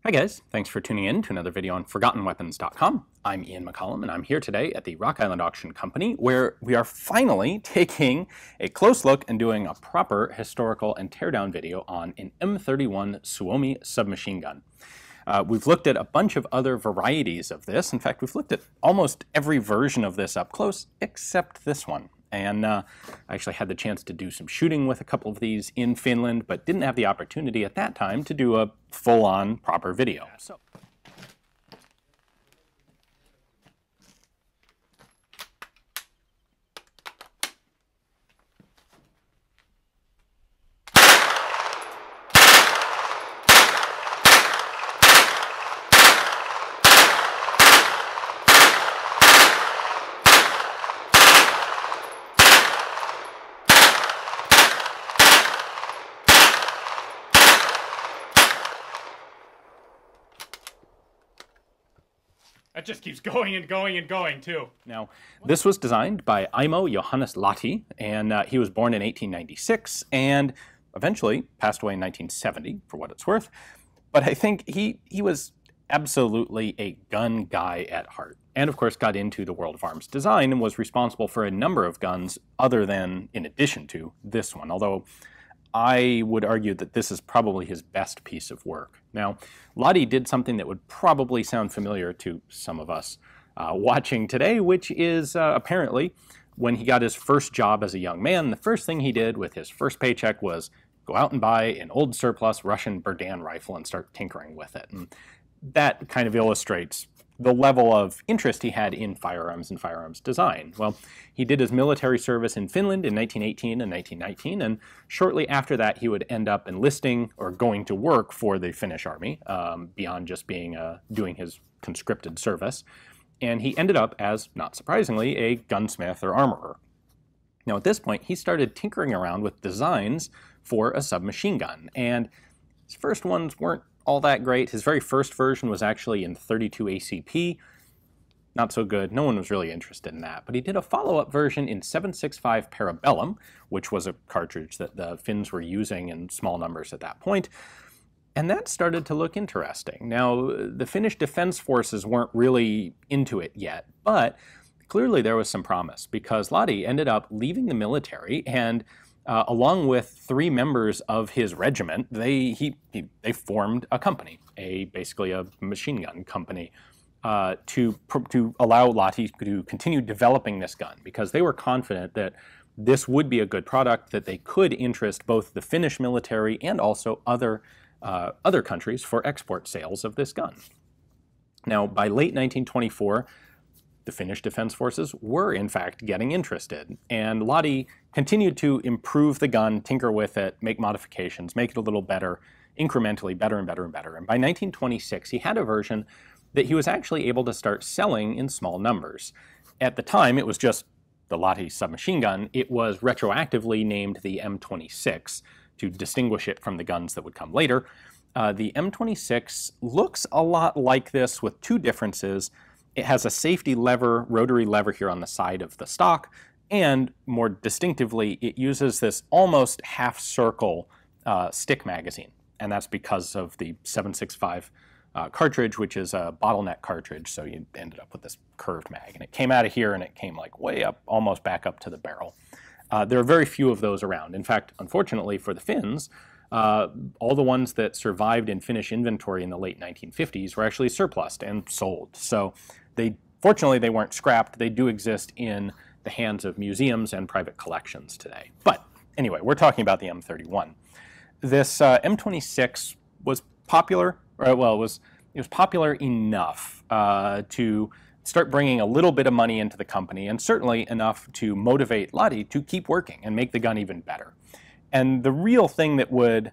Hi guys, thanks for tuning in to another video on ForgottenWeapons.com. I'm Ian McCollum and I'm here today at the Rock Island Auction Company where we are finally taking a close look and doing a proper historical and teardown video on an M31 Suomi submachine gun. We've looked at a bunch of other varieties of this. In fact, we've looked at almost every version of this up close except this one. And I actually had the chance to do some shooting with a couple of these in Finland, but didn't have the opportunity at that time to do a full-on proper video. That just keeps going and going and going, too. Now, this was designed by Aimo Lahti, and he was born in 1896 and eventually passed away in 1970, for what it's worth. But I think he was absolutely a gun guy at heart, and of course got into the world of arms design and was responsible for a number of guns other than, in addition to, this one, although I would argue that this is probably his best piece of work. Now, Lahti did something that would probably sound familiar to some of us watching today, which is apparently when he got his first job as a young man, the first thing he did with his first paycheck was go out and buy an old surplus Russian Berdan rifle and start tinkering with it. And that kind of illustrates the level of interest he had in firearms and firearms design. Well, he did his military service in Finland in 1918 and 1919, and shortly after that he would end up enlisting or going to work for the Finnish army, beyond just being doing his conscripted service. And he ended up as, not surprisingly, a gunsmith or armorer. Now at this point he started tinkering around with designs for a submachine gun, and his first ones weren't all that great. His very first version was actually in 32 ACP. Not so good. No one was really interested in that. But he did a follow-up version in 7.65 Parabellum, which was a cartridge that the Finns were using in small numbers at that point. And that started to look interesting. Now, the Finnish Defense Forces weren't really into it yet, but clearly there was some promise because Lahti ended up leaving the military and along with 3 members of his regiment, they formed a company, basically a machine gun company, to allow Lahti to continue developing this gun because they were confident that this would be a good product, that they could interest both the Finnish military and also other countries for export sales of this gun. Now, by late 1924, the Finnish Defense Forces were, in fact, getting interested, and Lahti continued to improve the gun, tinker with it, make modifications, make it a little better, incrementally better and better and better. And by 1926, he had a version that he was actually able to start selling in small numbers. At the time, it was just the Lahti submachine gun. It was retroactively named the M26 to distinguish it from the guns that would come later. The M26 looks a lot like this with 2 differences. It has a safety lever, rotary lever here on the side of the stock, and more distinctively, it uses this almost half-circle stick magazine, and that's because of the 7.65 cartridge, which is a bottleneck cartridge, so you ended up with this curved mag, and it came out of here and it came like way up, almost back up to the barrel. There are very few of those around. In fact, unfortunately for the Finns, all the ones that survived in Finnish inventory in the late 1950s were actually surplused and sold. So fortunately they weren't scrapped. They do exist in the hands of museums and private collections today. But anyway, we're talking about the M31. This M26 was popular, or well, it was popular enough to start bringing a little bit of money into the company, and certainly enough to motivate Lahti to keep working and make the gun even better. And the real thing that would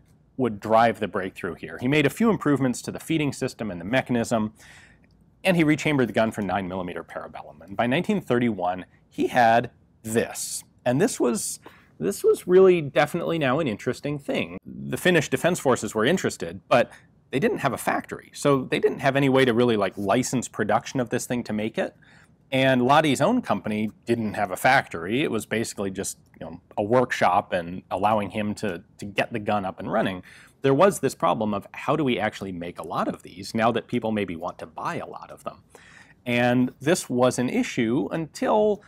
drive the breakthrough here, he made a few improvements to the feeding system and the mechanism, and he rechambered the gun for 9mm Parabellum. And by 1931, he had this. And this was really definitely now an interesting thing. The Finnish Defense Forces were interested, but they didn't have a factory, so they didn't have any way to really license production of this thing to make it. And Lahti's own company didn't have a factory. It was basically just a workshop and allowing him to get the gun up and running. There was this problem of how do we actually make a lot of these now that people maybe want to buy a lot of them? And this was an issue until,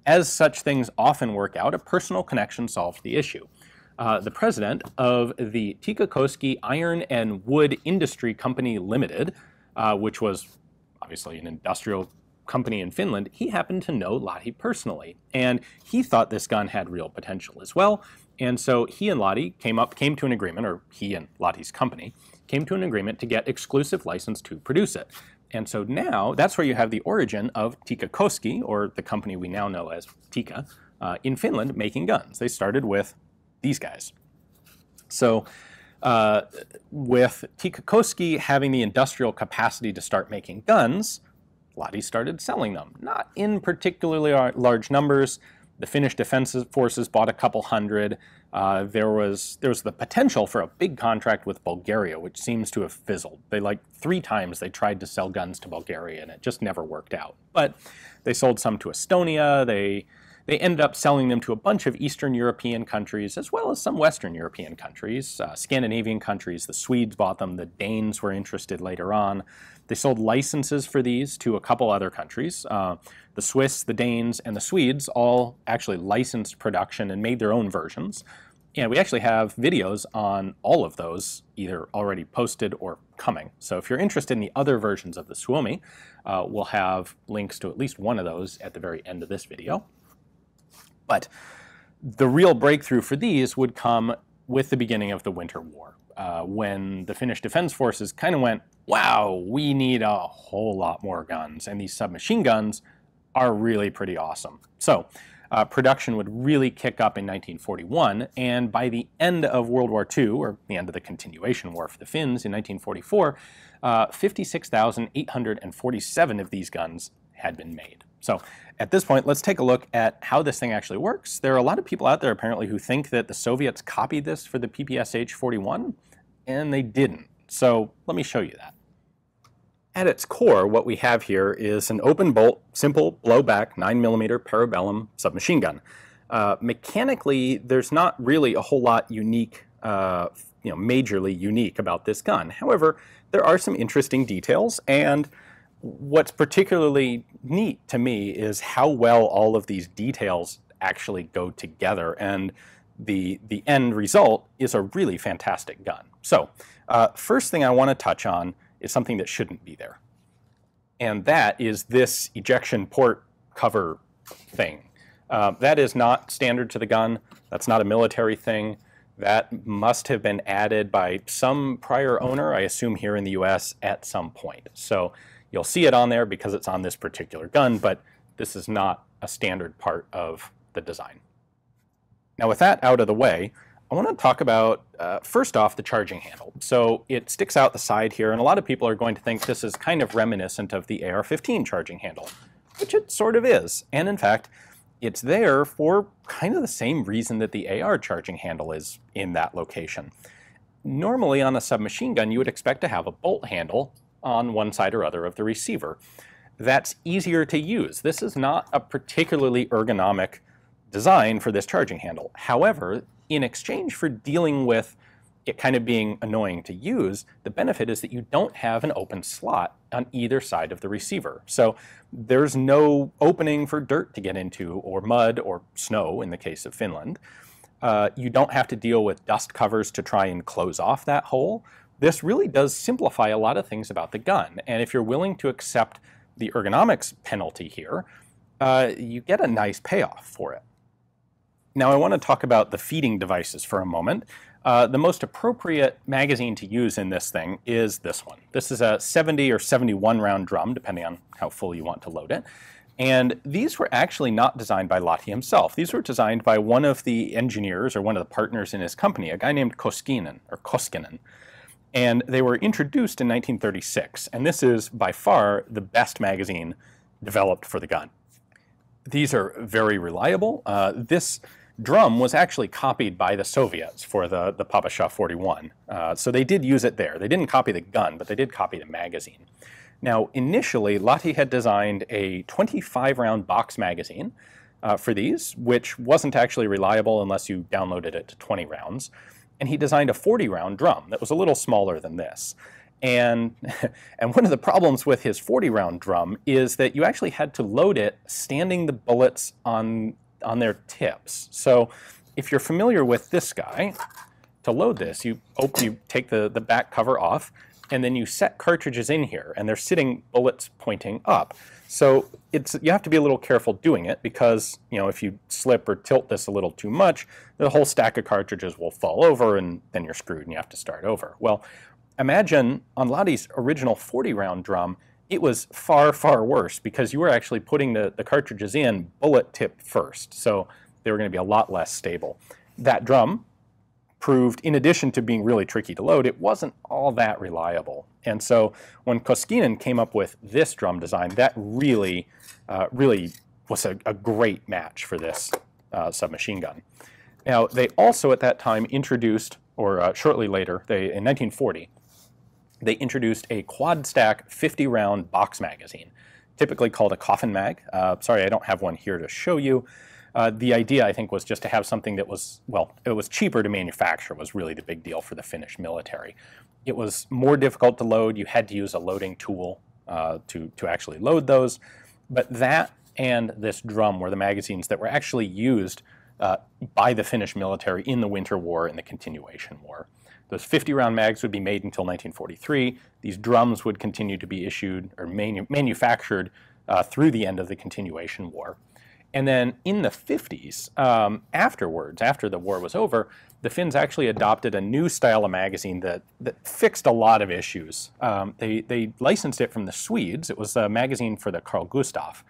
as such things often work out, a personal connection solved the issue. The president of the Tikkakoski Iron and Wood Industry Company Limited, which was obviously an industrial company in Finland, he happened to know Lahti personally, and he thought this gun had real potential as well. And so he and Lahti came to an agreement, or he and Lahti's company came to an agreement to get exclusive license to produce it. And so now that's where you have the origin of Tikkakoski, or the company we now know as Tikka, in Finland making guns. They started with these guys. So with Tikkakoski having the industrial capacity to start making guns, Lahti started selling them, not in particularly large numbers. The Finnish Defense Forces bought a couple hundred. There was the potential for a big contract with Bulgaria, which seems to have fizzled. They 3 times they tried to sell guns to Bulgaria, and it just never worked out. But they sold some to Estonia. They ended up selling them to a bunch of Eastern European countries, as well as some Western European countries, Scandinavian countries. The Swedes bought them. The Danes were interested later on. They sold licenses for these to a couple other countries. The Swiss, the Danes, and the Swedes all actually licensed production and made their own versions. And we actually have videos on all of those, either already posted or coming. So if you're interested in the other versions of the Suomi, we'll have links to at least one of those at the very end of this video. But the real breakthrough for these would come with the beginning of the Winter War, when the Finnish Defense Forces kind of went, wow, we need a whole lot more guns, and these submachine guns are really pretty awesome. So production would really kick up in 1941, and by the end of World War II, or the end of the continuation war for the Finns in 1944, 56,847 of these guns had been made. So at this point, let's take a look at how this thing actually works. There are a lot of people out there apparently who think that the Soviets copied this for the PPSH-41, and they didn't. So let me show you that. At its core, what we have here is an open bolt, simple blowback 9mm parabellum submachine gun. Mechanically, there's not really a whole lot unique, majorly unique about this gun. However, there are some interesting details, and what's particularly neat to me is how well all of these details actually go together, and the end result is a really fantastic gun. So, first thing I want to touch on is something that shouldn't be there. And that is this ejection port cover thing. That is not standard to the gun. That's not a military thing. That must have been added by some prior owner, I assume here in the US, at some point. So you'll see it on there because it's on this particular gun, but this is not a standard part of the design. Now with that out of the way, I want to talk about, first off, the charging handle. So it sticks out the side here, and a lot of people are going to think this is kind of reminiscent of the AR-15 charging handle, which it sort of is. And in fact, it's there for kind of the same reason that the AR charging handle is in that location. Normally on a submachine gun, you would expect to have a bolt handle on one side or other of the receiver. That's easier to use. This is not a particularly ergonomic design for this charging handle. However, in exchange for dealing with it kind of being annoying to use, the benefit is that you don't have an open slot on either side of the receiver. So there's no opening for dirt to get into, or mud, or snow in the case of Finland. You don't have to deal with dust covers to try and close off that hole. This really does simplify a lot of things about the gun. And if you're willing to accept the ergonomics penalty here, you get a nice payoff for it. Now I want to talk about the feeding devices for a moment. The most appropriate magazine to use in this thing is this one. This is a 70 or 71 round drum, depending on how full you want to load it. And these were actually not designed by Lahti himself. These were designed by one of the engineers, or one of the partners in his company, a guy named Koskinen. And they were introduced in 1936, and this is by far the best magazine developed for the gun. These are very reliable. This drum was actually copied by the Soviets for the Papasha 41. So they did use it there. They didn't copy the gun, but they did copy the magazine. Now, initially, Lahti had designed a 25-round box magazine for these, which wasn't actually reliable unless you downloaded it to 20 rounds. And he designed a 40-round drum that was a little smaller than this. And one of the problems with his 40-round drum is that you actually had to load it standing the bullets on their tips. So if you're familiar with this guy, to load this, you take the back cover off, and then you set cartridges in here, and they're sitting bullets pointing up. So you have to be a little careful doing it because, you know, if you slip or tilt this a little too much, the whole stack of cartridges will fall over, and then you're screwed and you have to start over. Well, imagine on Lahti's original 40-round drum, it was far, far worse because you were actually putting the cartridges in bullet tip first. So they were going to be a lot less stable. That drum proved, in addition to being really tricky to load, it wasn't all that reliable. And so when Koskinen came up with this drum design, that really was a great match for this submachine gun. Now, they also at that time introduced, or shortly later, in 1940, they introduced a quad stack 50-round box magazine, typically called a coffin mag. Sorry, I don't have one here to show you. The idea, I think, was just to have something that was, well, it was cheaper to manufacture was really the big deal for the Finnish military. It was more difficult to load. You had to use a loading tool to actually load those. But that and this drum were the magazines that were actually used by the Finnish military in the Winter War and the Continuation War. Those 50-round mags would be made until 1943. These drums would continue to be issued or manufactured through the end of the Continuation War. And then in the 50s, afterwards, after the war was over, the Finns actually adopted a new style of magazine that fixed a lot of issues. They licensed it from the Swedes. It was a magazine for the Carl Gustaf.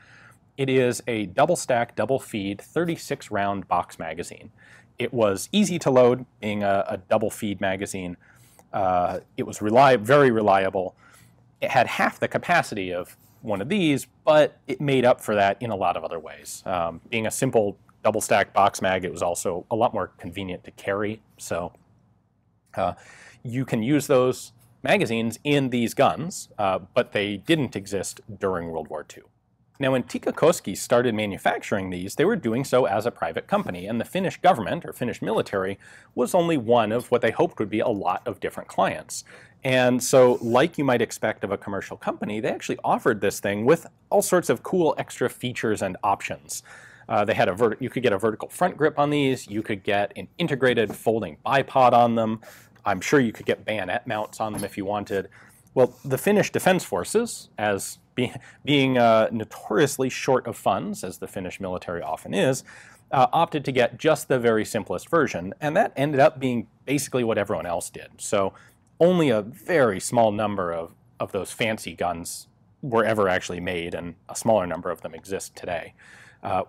It is a double-stack, double-feed, 36-round box magazine. It was easy to load, being a double-feed magazine. It was very reliable. It had half the capacity of one of these, but it made up for that in a lot of other ways. Being a simple double-stack box mag, it was also a lot more convenient to carry. So you can use those magazines in these guns, but they didn't exist during World War II. Now, when Tikkakoski started manufacturing these, they were doing so as a private company, and the Finnish government, or Finnish military, was only one of what they hoped would be a lot of different clients. And so, like you might expect of a commercial company, they actually offered this thing with all sorts of cool extra features and options. They had you could get a vertical front grip on these, you could get an integrated folding bipod on them, I'm sure you could get bayonet mounts on them if you wanted. Well, the Finnish Defense Forces, as being notoriously short of funds, as the Finnish military often is, opted to get just the very simplest version, and that ended up being basically what everyone else did. So only a very small number of those fancy guns were ever actually made, and a smaller number of them exist today.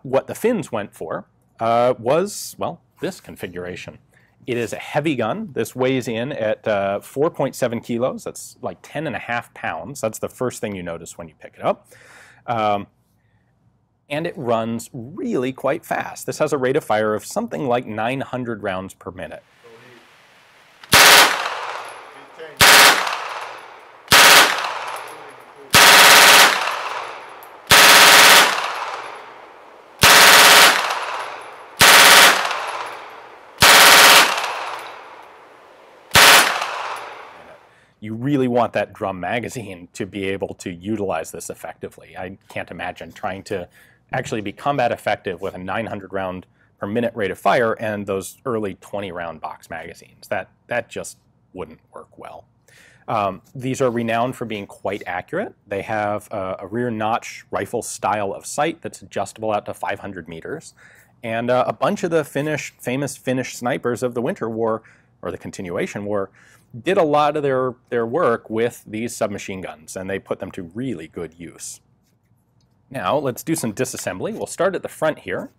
What the Finns went for was, well, this configuration. It is a heavy gun. This weighs in at 4.7 kilos. That's like 10.5 pounds. That's the first thing you notice when you pick it up. And it runs really quite fast. This has a rate of fire of something like 900 rounds per minute. You really want that drum magazine to be able to utilize this effectively. I can't imagine trying to actually be combat effective with a 900 round per minute rate of fire and those early 20-round box magazines. That just wouldn't work well. These are renowned for being quite accurate. They have a rear notch rifle style of sight that's adjustable out to 500 meters. And a bunch of the famous Finnish snipers of the Winter War, or the Continuation War, did a lot of their work with these submachine guns, and they put them to really good use. Now, let's do some disassembly. We'll start at the front here.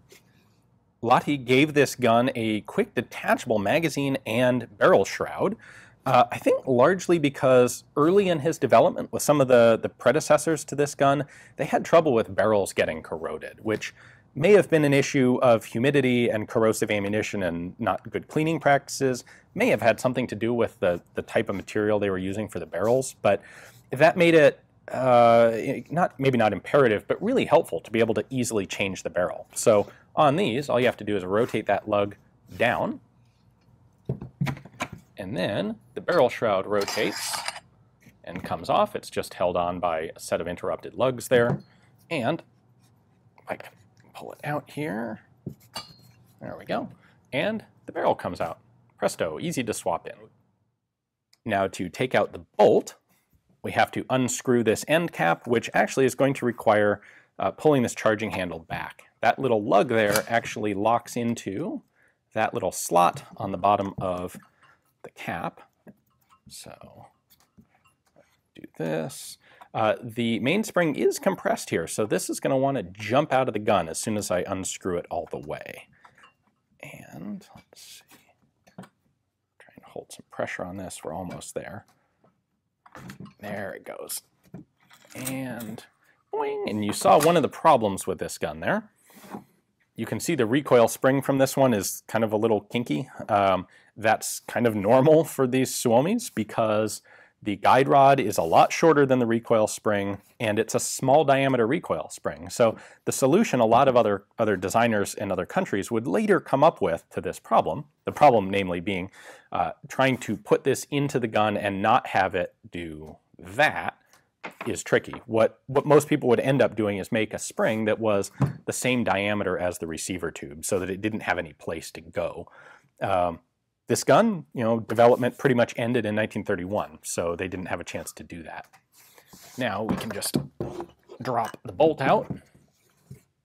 Lahti gave this gun a quick detachable magazine and barrel shroud, I think largely because early in his development with some of the predecessors to this gun, they had trouble with barrels getting corroded, which may have been an issue of humidity and corrosive ammunition and not good cleaning practices, may have had something to do with the type of material they were using for the barrels, but that made it maybe not imperative, but really helpful to be able to easily change the barrel. So on these, all you have to do is rotate that lug down, and then the barrel shroud rotates and comes off. It's just held on by a set of interrupted lugs there. And I can pull it out here. There we go. And the barrel comes out. Presto, easy to swap in. Now to take out the bolt, we have to unscrew this end cap, which actually is going to require pulling this charging handle back. That little lug there actually locks into that little slot on the bottom of the cap. So do this. The mainspring is compressed here, so this is going to want to jump out of the gun as soon as I unscrew it all the way. And let's see. Try and hold some pressure on this. We're almost there. There it goes. And boing! And you saw one of the problems with this gun there. You can see the recoil spring from this one is kind of a little kinky. That's kind of normal for these Suomis because the guide rod is a lot shorter than the recoil spring, and it's a small diameter recoil spring. So the solution a lot of other designers in other countries would later come up with to this problem, the problem namely being trying to put this into the gun and not have it do that, is tricky. What most people would end up doing is make a spring that was the same diameter as the receiver tube so that it didn't have any place to go. This gun, development pretty much ended in 1931, so they didn't have a chance to do that. Now we can just drop the bolt out.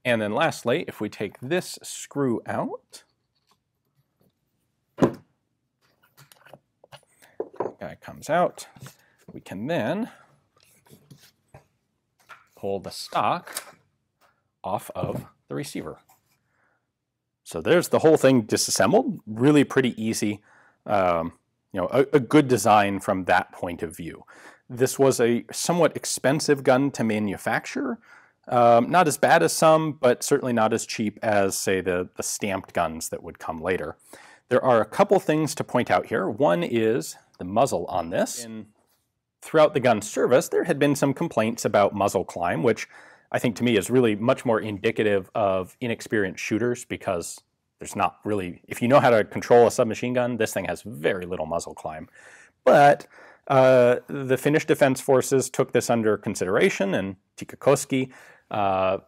And then lastly, if we take this screw out, that guy comes out, we can then pull the stock off of the receiver. So there's the whole thing disassembled. Really pretty easy. A good design from that point of view. This was a somewhat expensive gun to manufacture. Not as bad as some, but certainly not as cheap as, say, the stamped guns that would come later. There are a couple things to point out here. One is the muzzle on this. Throughout the gun's service, there had been some complaints about muzzle climb, which I think to me is really much more indicative of inexperienced shooters because there's not really, if you know how to control a submachine gun, this thing has very little muzzle climb. But the Finnish Defense Forces took this under consideration, and Tikkakoski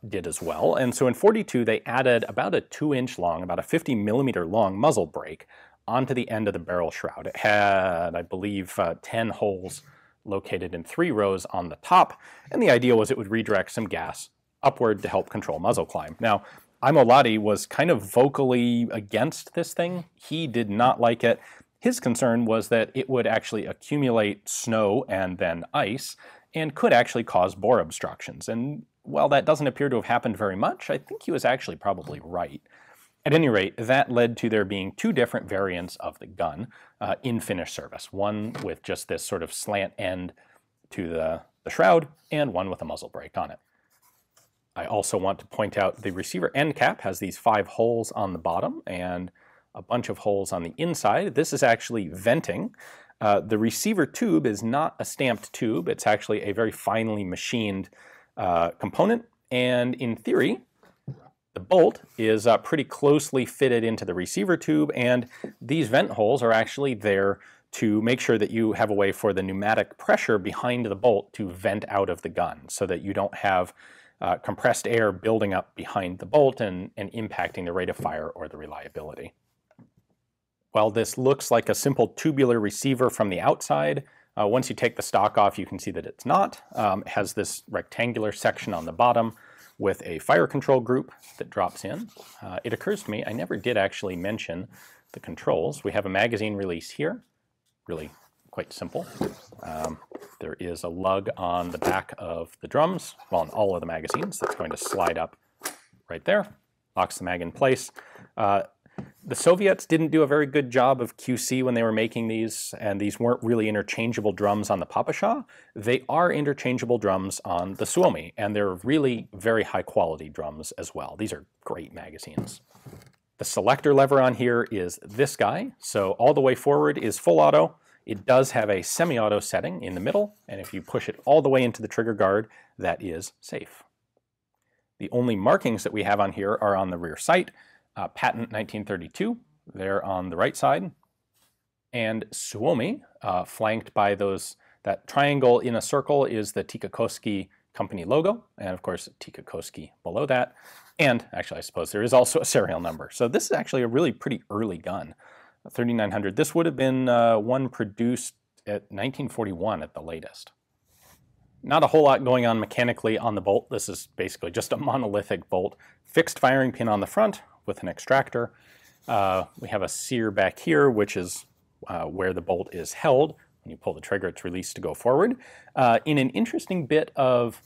did as well. And so in 42, they added about a 2-inch long, about a 50mm long muzzle brake onto the end of the barrel shroud. It had, I believe, 10 holes located in 3 rows on the top, and the idea was it would redirect some gas upward to help control muzzle climb. Now, Aimo Lahti was kind of vocally against this thing. He did not like it. His concern was that it would actually accumulate snow and then ice, and could actually cause bore obstructions. And while that doesn't appear to have happened very much, I think he was actually probably right. At any rate, that led to there being 2 different variants of the gun in Finnish service. One with just this sort of slant end to the shroud, and one with a muzzle brake on it. I also want to point out the receiver end cap has these 5 holes on the bottom and a bunch of holes on the inside. This is actually venting. The receiver tube is not a stamped tube. It's actually a very finely machined component, and in theory, the bolt is pretty closely fitted into the receiver tube, and these vent holes are actually there to make sure that you have a way for the pneumatic pressure behind the bolt to vent out of the gun so that you don't have compressed air building up behind the bolt and impacting the rate of fire or the reliability. While this looks like a simple tubular receiver from the outside, once you take the stock off, you can see that it's not. It has this rectangular section on the bottom with a fire control group that drops in. It occurs to me, I never did actually mention the controls. We have a magazine release here, really quite simple. There is a lug on the back of the drums, well, on all of the magazines, that's going to slide up right there, locks the mag in place. The Soviets didn't do a very good job of QC when they were making these, and these weren't really interchangeable drums on the Papasha. They are interchangeable drums on the Suomi, and they're really very high quality drums as well. These are great magazines. The selector lever on here is this guy, so all the way forward is full auto. It does have a semi-auto setting in the middle, and if you push it all the way into the trigger guard, that is safe. The only markings that we have on here are on the rear sight, patent 1932, they're on the right side, and Suomi, flanked by that triangle in a circle is the Tikkakoski company logo, and of course Tikkakoski below that, and actually I suppose there is also a serial number. So this is actually a really pretty early gun, 3900. This would have been one produced at 1941 at the latest. Not a whole lot going on mechanically on the bolt. This is basically just a monolithic bolt. Fixed firing pin on the front with an extractor. We have a sear back here, which is where the bolt is held. When you pull the trigger, it's released to go forward. In an interesting bit of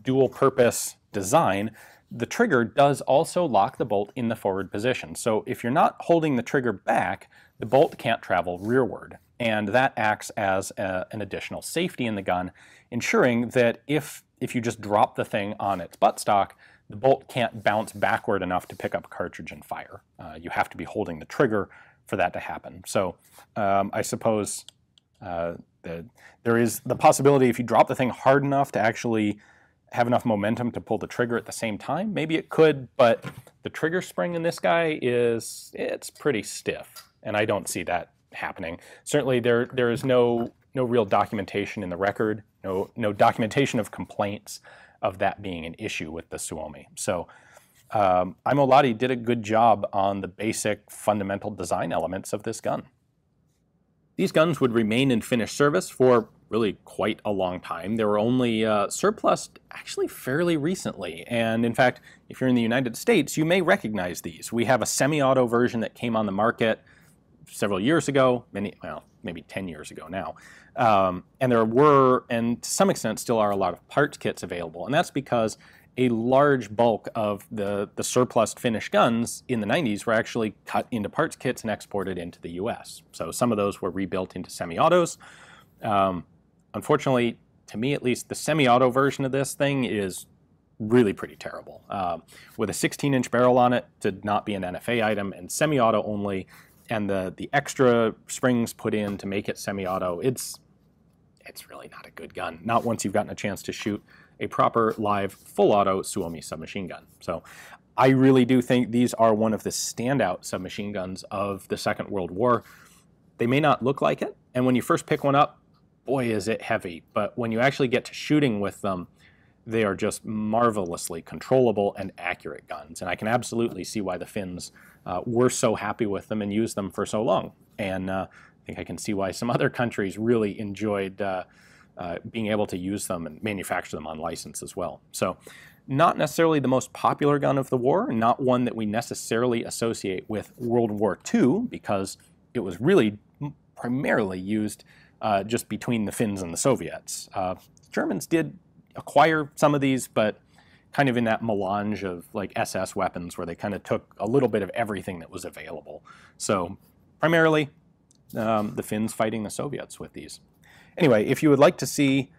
dual-purpose design, the trigger does also lock the bolt in the forward position. So if you're not holding the trigger back, the bolt can't travel rearward. And that acts as an additional safety in the gun, ensuring that if you just drop the thing on its buttstock, the bolt can't bounce backward enough to pick up a cartridge and fire. You have to be holding the trigger for that to happen. So I suppose there is the possibility if you drop the thing hard enough to actually have enough momentum to pull the trigger at the same time, maybe it could, but the trigger spring in this guy it's pretty stiff, and I don't see that happening. Certainly there is no real documentation in the record, no documentation of complaints of that being an issue with the Suomi. So Aimo Lahti did a good job on the basic fundamental design elements of this gun. These guns would remain in finished service for really quite a long time. They were only surplused actually fairly recently, and in fact, if you're in the United States, you may recognize these. We have a semi-auto version that came on the market several years ago, maybe 10 years ago now, and there were, and to some extent still are, a lot of parts kits available, and that's because a large bulk of the surplus finished guns in the 90s were actually cut into parts kits and exported into the US. So some of those were rebuilt into semi-autos. Unfortunately, to me at least, the semi-auto version of this thing is really pretty terrible. With a 16-inch barrel on it to not be an NFA item and semi-auto only, and the extra springs put in to make it semi-auto, it's really not a good gun. Not once you've gotten a chance to shoot a proper live full-auto Suomi submachine gun. So I really do think these are one of the standout submachine guns of the Second World War. They may not look like it, and when you first pick one up, boy is it heavy, but when you actually get to shooting with them, they are just marvelously controllable and accurate guns. And I can absolutely see why the Finns were so happy with them and used them for so long. And I think I can see why some other countries really enjoyed being able to use them and manufacture them on license as well. So not necessarily the most popular gun of the war, not one that we necessarily associate with World War II, because it was really primarily used just between the Finns and the Soviets. Germans did acquire some of these, but kind of in that melange of like SS weapons where they kind of took a little bit of everything that was available. So primarily the Finns fighting the Soviets with these. Anyway, if you would like to see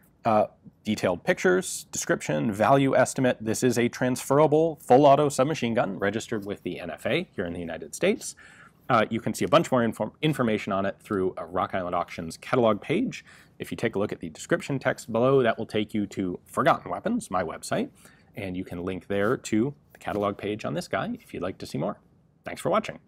detailed pictures, description, value estimate, this is a transferable full-auto submachine gun registered with the NFA here in the United States. You can see a bunch more information on it through a Rock Island Auctions catalog page. If you take a look at the description text below, that will take you to Forgotten Weapons, my website, and you can link there to the catalog page on this guy if you'd like to see more. Thanks for watching.